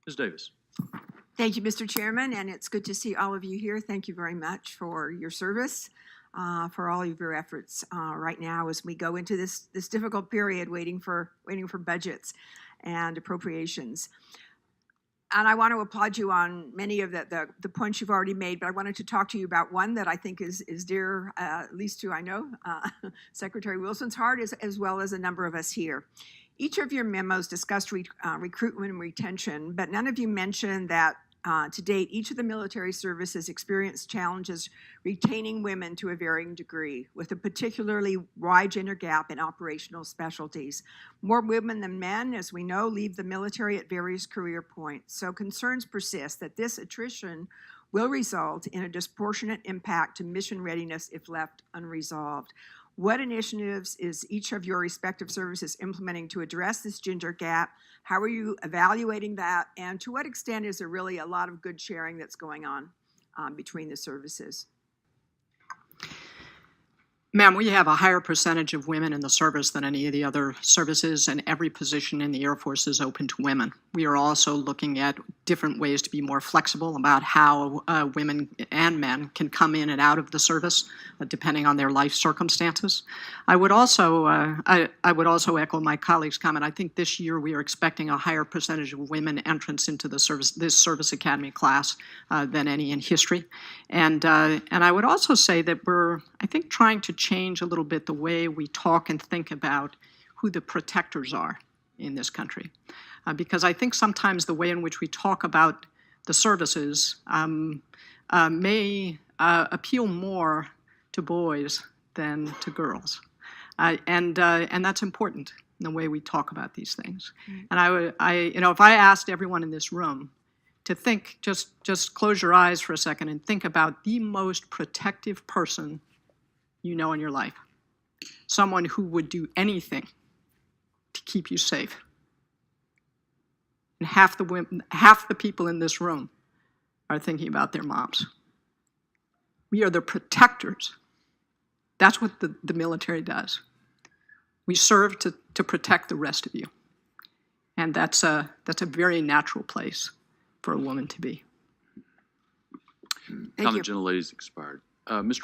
Ms. Davis. Thank you, Mr. Chairman, and it's good to see all of you here. Thank you very much for your service, for all of your efforts right now as we go into this difficult period waiting for budgets and appropriations. And I want to applaud you on many of the points you've already made, but I wanted to talk to you about one that I think is dear, at least to, I know, Secretary Wilson's heart, as well as a number of us here. Each of your memos discussed recruitment and retention, but none of you mentioned that to date, each of the military services experienced challenges retaining women to a varying degree, with a particularly wide gender gap in operational specialties. More women than men, as we know, leave the military at various career points. So concerns persist that this attrition will result in a disproportionate impact to mission readiness if left unresolved. What initiatives is each of your respective services implementing to address this gender gap? How are you evaluating that? And to what extent is there really a lot of good sharing that's going on between the services? Ma'am, we have a higher percentage of women in the service than any of the other services, and every position in the Air Force is open to women. We are also looking at different ways to be more flexible about how women and men can come in and out of the service, depending on their life circumstances. I would also echo my colleague's comment. I think this year we are expecting a higher percentage of women entrants into the this service academy class than any in history. And I would also say that we're, I think, trying to change a little bit the way we talk and think about who the protectors are in this country. Because I think sometimes the way in which we talk about the services may appeal more to boys than to girls. And that's important in the way we talk about these things. And if I asked everyone in this room to think, just close your eyes for a second and think about the most protective person you know in your life, someone who would do anything to keep you safe. And half the people in this room are thinking about their moms. We are the protectors. That's what the military does. We serve to protect the rest of you. And that's a very natural place for a woman to be. Comment, gentlelady's expired. Mr.